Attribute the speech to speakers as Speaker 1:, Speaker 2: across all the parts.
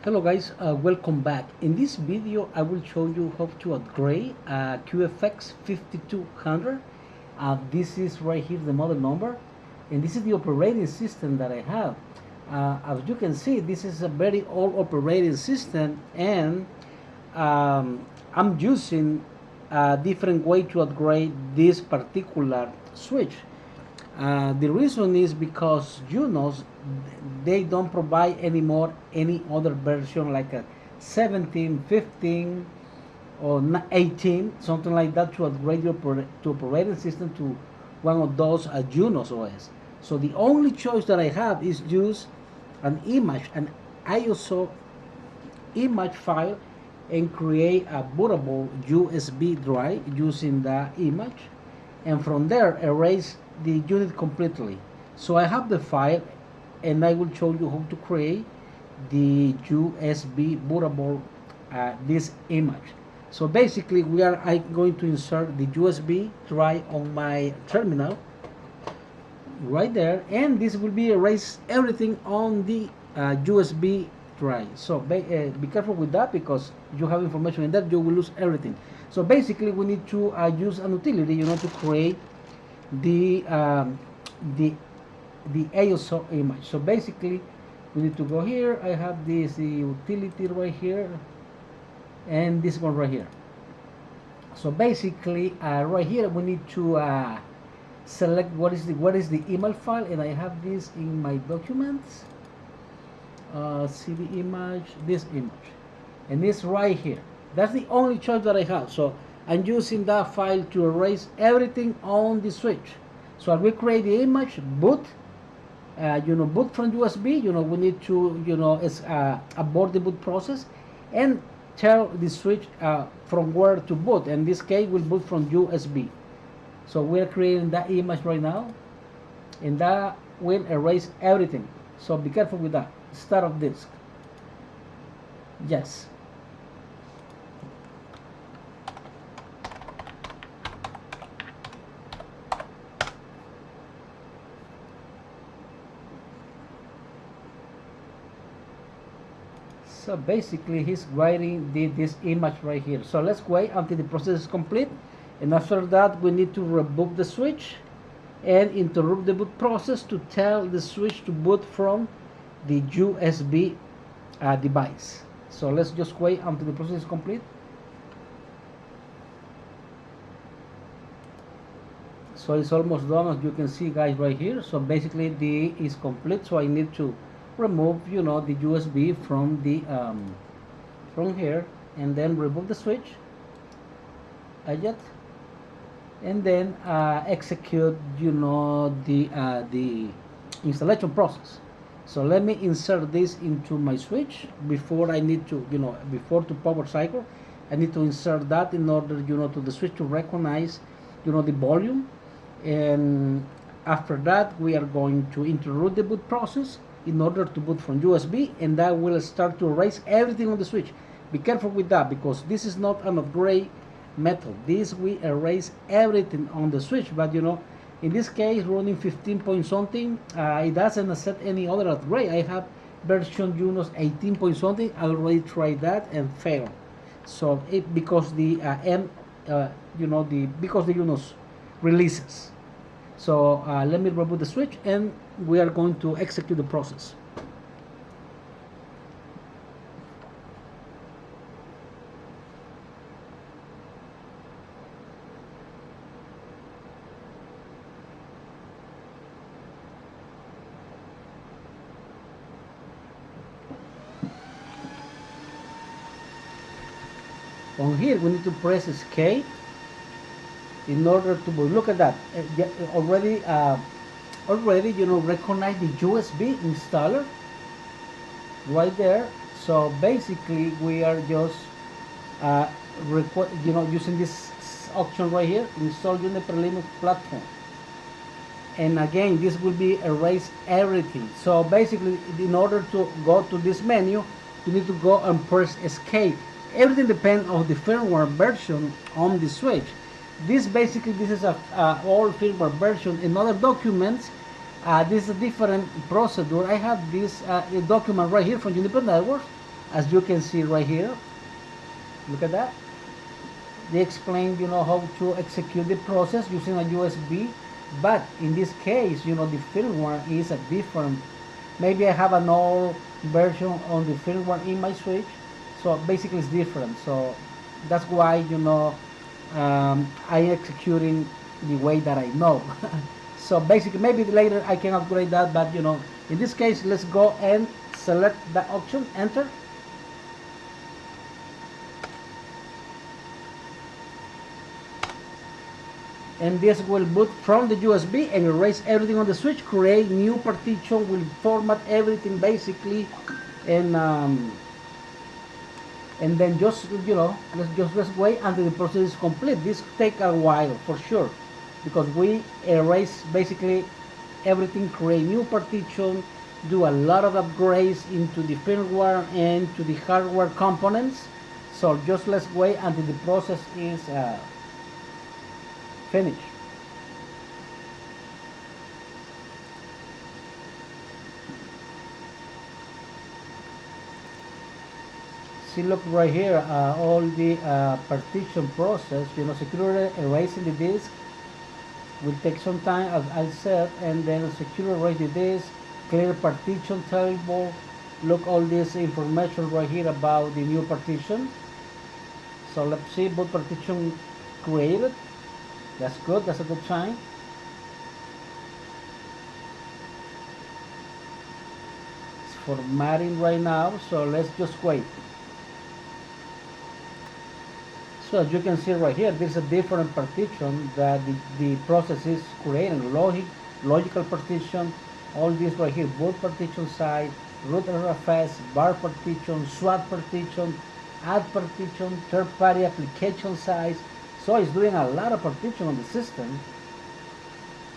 Speaker 1: Hello guys, welcome back. In this video I will show you how to upgrade QFX5200. This is right here the model number, and this is the operating system that I have. As you can see, this is a very old operating system, and I'm using a different way to upgrade this particular switch. The reason is because Junos, they don't provide anymore any other version like a 17, 15 or 18, something like that, to upgrade your operating system to one of those Junos OS. So the only choice that I have is use an ISO image file, and create a bootable USB drive using the image, and from there erase the unit completely. So I have the file, and I will show you how to create the USB bootable this image. So basically I'm going to insert the USB drive on my terminal right there, and this will be erase everything on the USB drive. So be careful with that, because you have information in that, you will lose everything. So basically we need to use an utility, to create the ISO image. So basically we need to go here. I have this utility right here, and this one right here. So basically right here we need to select what is the email file, and I have this in my documents. See the image, this image, and this right here. That's the only choice that I have. So I'm using that file to erase everything on the switch. So I will create the image, boot, boot from USB. We need to, abort the boot process, and tell the switch from where to boot. In this case, we'll boot from USB. So we're creating that image right now, and that will erase everything. So be careful with that. Start of disk. Yes. So basically he's writing this image right here. So let's wait until the process is complete, and after that we need to reboot the switch and interrupt the boot process to tell the switch to boot from the USB device. So let's just wait until the process is complete. So it's almost done, as you can see guys right here. So basically the is complete. So I need to remove the USB from the from here, and then remove the switch, and then execute the installation process. So let me insert this into my switch before I need to before to power cycle. I need to insert that in order to the switch to recognize the volume, and after that we are going to interrupt the boot process in order to boot from USB, and that will start to erase everything on the switch. Be careful with that, because this is not an upgrade method. This will erase everything on the switch, but in this case running 15 point something, it doesn't accept any other upgrade. I have version Junos 18 point something. I already tried that and failed. So because the because the Junos releases. So let me reboot the switch, and we are going to execute the process. On here we need to press escape in order to look at that. Already recognize the USB installer right there. So basically we are just using this option right here, install Juniper Linux platform, and again this will be erase everything. So basically in order to go to this menu, you need to go and press escape. Everything depends on the firmware version on the switch. This is a old firmware version. In other documents, this is a different procedure. I have this document right here from Juniper Networks, as you can see right here, look at that. They explained, how to execute the process using a USB, but in this case, the firmware is a different. Maybe I have an old version on the firmware in my switch, so basically it's different. So that's why, I'm executing the way that I know. So basically, maybe later I can upgrade that, but in this case, let's go and select that option, enter. And this will boot from the USB and erase everything on the switch, create new partition, will format everything basically, and then just let's wait until the process is complete. This take a while for sure, because we erase basically everything, create new partition, do a lot of upgrades into the firmware and to the hardware components. So just let's wait until the process is finished. See, look right here, all the partition process, securely erasing the disk will take some time, as I said, and then securely erase the disk, clear partition table. Look, all this information right here about the new partition. So let's see, boot partition created. That's good, that's a good sign. It's formatting right now, so let's just wait. So as you can see right here, there's a different partition that the process is creating. Logical partition, all this right here, boot partition side, root RFS, bar partition, SWAT partition, add partition, third-party application size. So it's doing a lot of partition on the system.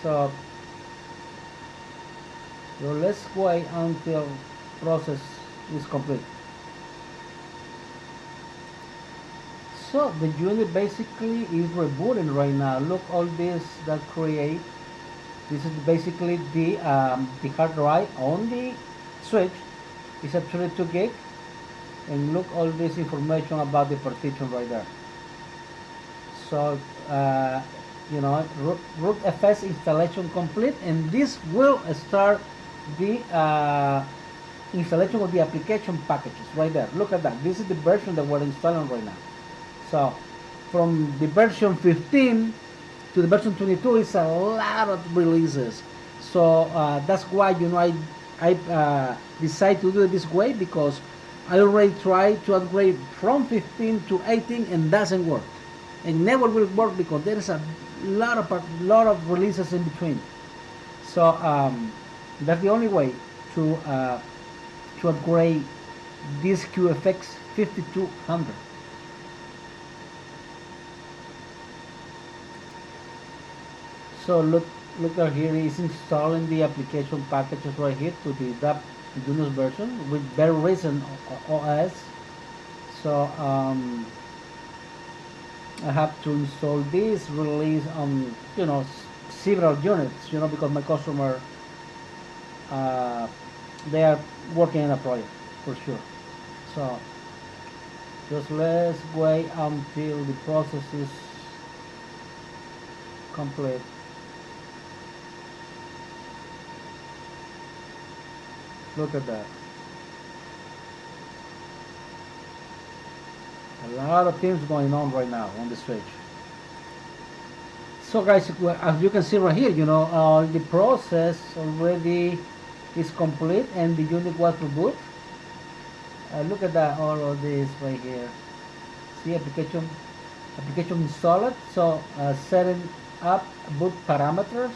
Speaker 1: So let's wait until process is complete. So the unit basically is rebooting right now. Look, all this that create. This is basically the hard drive on the switch. It's actually 2 gig, and look, all this information about the partition right there. So root FS installation complete, and this will start the installation of the application packages right there. Look at that. This is the version that we're installing right now. So from the version 15 to the version 22 is a lot of releases. So that's why I decided to do it this way, because I already tried to upgrade from 15 to 18 and doesn't work, and never will work, because there is a lot of releases in between. So that's the only way to upgrade this QFX5200. So look out here, is installing the application packages right here to the Junos version with very recent OS. So I have to install this release on several units, because my customer they are working on a project for sure. So just let's wait until the process is complete. Look at that. A lot of things going on right now on the switch. So guys, as you can see right here, the process already is complete and the unit was reboot. Look at that, all of this right here. See, application installed. So setting up boot parameters,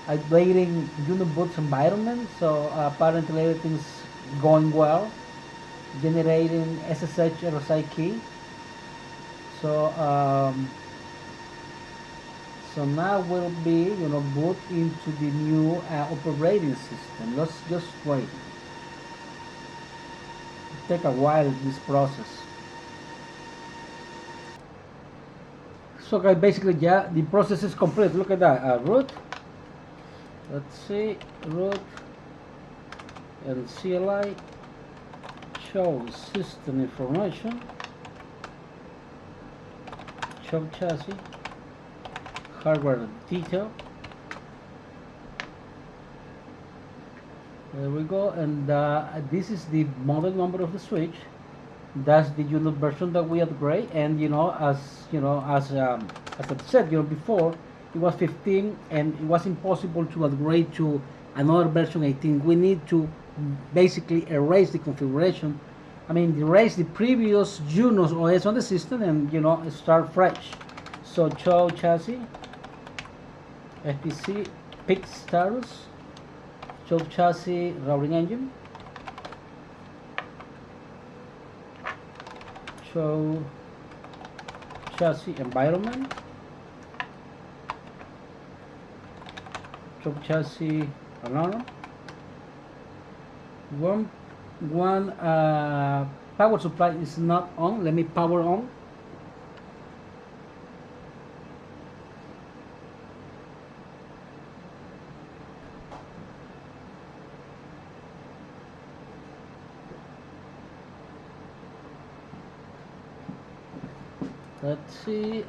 Speaker 1: updating Uniboot's environment. So apparently everything's going well. Generating SSH RSI key. So so now we'll be boot into the new operating system. Let's just wait. Take a while, this process. So guys, basically, yeah, the process is complete. Look at that. Root. Let's see, root and CLI. show system information, show chassis, hardware detail. There we go, and this is the model number of the switch. That's the Junos version that we upgrade, and as I said, before, it was 15, and it was impossible to upgrade to another version 18. We need to basically erase the configuration. I mean, erase the previous Junos OS on the system, and start fresh. So show chassis, FPC, pick status, show chassis routing engine, show chassis environment, show chassis alarm. One power supply is not on. Let me power on. Let's see.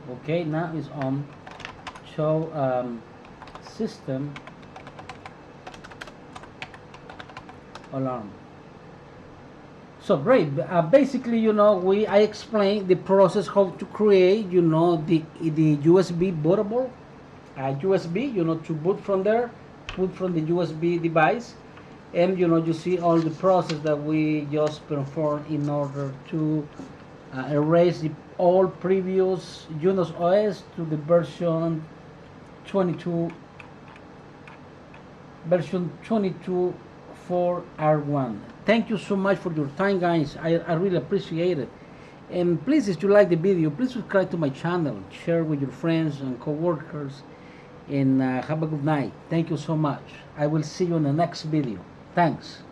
Speaker 1: Okay, now it's on. Show system alarm. So great. Basically, I explained the process how to create, the USB bootable, USB, to boot from there, boot from the USB device, and you see all the process that we just performed in order to erase all previous Junos OS to the version 22 for R1. Thank you so much for your time, guys. I really appreciate it. And please, if you like the video, please subscribe to my channel, share with your friends and co-workers, and have a good night. Thank you so much. I will see you in the next video. Thanks.